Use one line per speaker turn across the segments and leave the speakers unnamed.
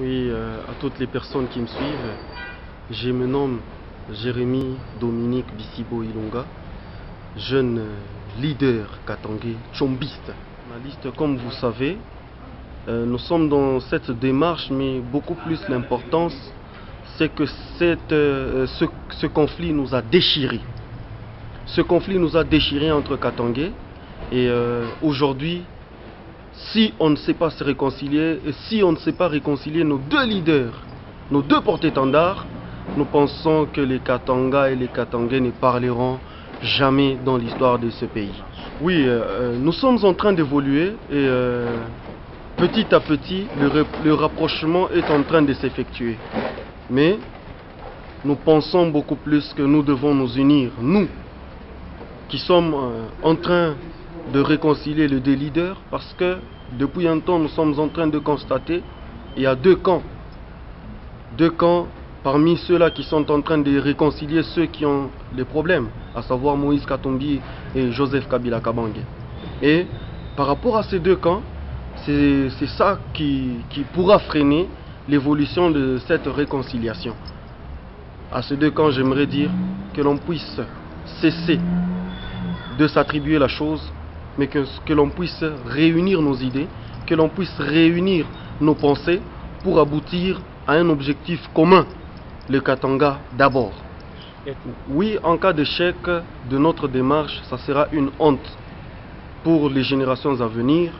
Oui, à toutes les personnes qui me suivent, je me nomme Jérémy Dominique Bissibo Ilunga, jeune leader katangais tchombiste. Journaliste, comme vous savez, nous sommes dans cette démarche, mais beaucoup plus l'importance, c'est que ce conflit nous a déchirés. Ce conflit nous a déchirés entre Katangais et aujourd'hui, si on ne sait pas se réconcilier et si on ne sait pas réconcilier nos deux leaders, nos deux porte-étendards, nous pensons que les Katangas et les Katangais ne parleront jamais dans l'histoire de ce pays. Oui, nous sommes en train d'évoluer et petit à petit, le rapprochement est en train de s'effectuer. Mais nous pensons beaucoup plus que nous devons nous unir, nous qui sommes en train de réconcilier les deux leaders, parce que depuis un temps nous sommes en train de constater il y a deux camps parmi ceux-là qui sont en train de réconcilier ceux qui ont les problèmes, à savoir Moïse Katumbi et Joseph Kabila Kabange. Et par rapport à ces deux camps, c'est ça qui pourra freiner l'évolution de cette réconciliation. À ces deux camps, j'aimerais dire que l'on puisse cesser de s'attribuer la chose, mais que l'on puisse réunir nos idées, que l'on puisse réunir nos pensées pour aboutir à un objectif commun, le Katanga d'abord. Oui, en cas d'échec de notre démarche, ça sera une honte pour les générations à venir,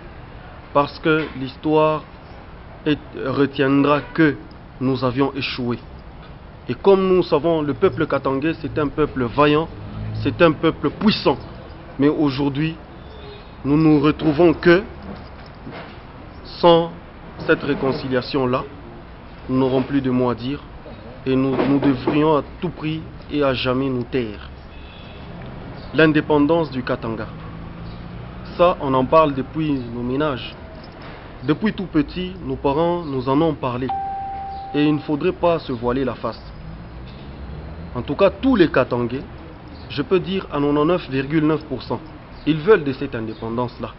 parce que l'histoire retiendra que nous avions échoué. Et comme nous savons, le peuple katangais, c'est un peuple vaillant, c'est un peuple puissant. Mais aujourd'hui, nous nous retrouvons que sans cette réconciliation-là, nous n'aurons plus de mots à dire et nous devrions à tout prix et à jamais nous taire. L'indépendance du Katanga. Ça, on en parle depuis nos ménages. Depuis tout petit, nos parents nous en ont parlé. Et il ne faudrait pas se voiler la face. En tout cas, tous les Katangais, je peux dire à 99,9%, ils veulent de cette indépendance-là.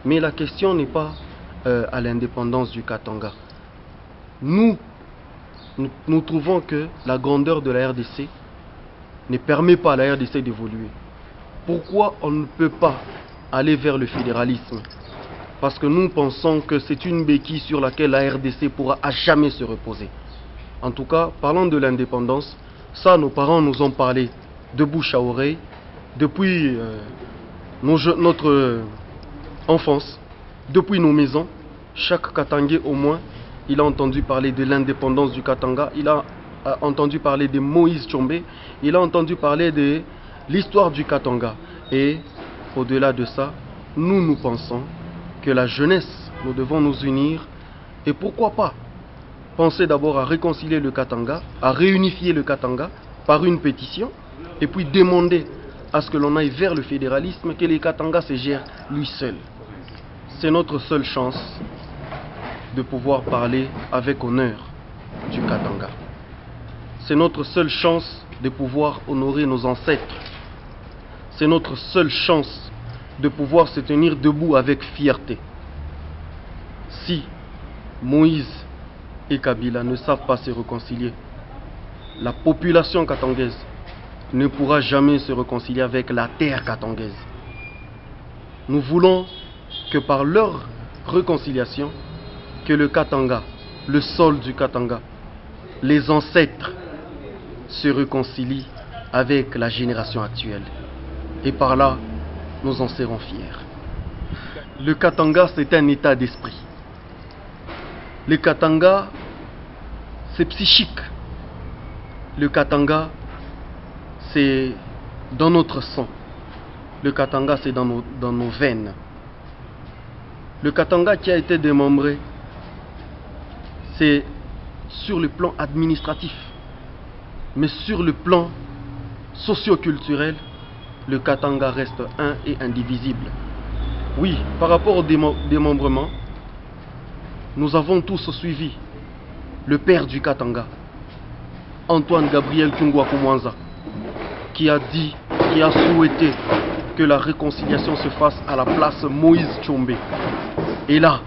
Mais la question n'est pas à l'indépendance du Katanga. Nous trouvons que la grandeur de la RDC ne permet pas à la RDC d'évoluer. Pourquoi on ne peut pas aller vers le fédéralisme? Parce que nous pensons que c'est une béquille sur laquelle la RDC pourra à jamais se reposer. En tout cas, parlant de l'indépendance, ça, nos parents nous ont parlé de bouche à oreille depuis notre enfance, depuis nos maisons. Chaque Katangais au moins, il a entendu parler de l'indépendance du Katanga, il a entendu parler de Moïse Tchombé, il a entendu parler de l'histoire du Katanga. Et au-delà de ça, nous pensons que la jeunesse, nous devons nous unir et pourquoi pas penser d'abord à réconcilier le Katanga, à réunifier le Katanga par une pétition et puis demander à ce que l'on aille vers le fédéralisme, que les Katanga se gèrent lui seul. C'est notre seule chance de pouvoir parler avec honneur du Katanga. C'est notre seule chance de pouvoir honorer nos ancêtres. C'est notre seule chance de pouvoir se tenir debout avec fierté. Si Moïse et Kabila ne savent pas se réconcilier, la population katangaise ne pourra jamais se réconcilier avec la terre katangaise. Nous voulons que par leur réconciliation, que le Katanga, le sol du Katanga, les ancêtres se réconcilient avec la génération actuelle. Et par là, nous en serons fiers. Le Katanga, c'est un état d'esprit. Le Katanga, c'est psychique. Le Katanga, c'est dans notre sang. Le Katanga, c'est dans nos veines. Le Katanga qui a été démembré, c'est sur le plan administratif. Mais sur le plan socio-culturel, le Katanga reste un et indivisible. Oui, par rapport au démembrement, nous avons tous suivi le père du Katanga, Antoine Gabriel Tungwakumwanza, qui a souhaité que la réconciliation se fasse à la place Moïse Tchombé. Et là,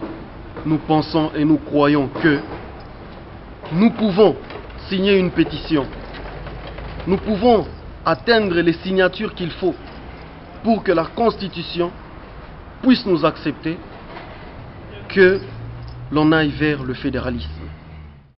nous pensons et nous croyons que nous pouvons signer une pétition. Nous pouvons atteindre les signatures qu'il faut pour que la Constitution puisse nous accepter, que l'on aille vers le fédéralisme.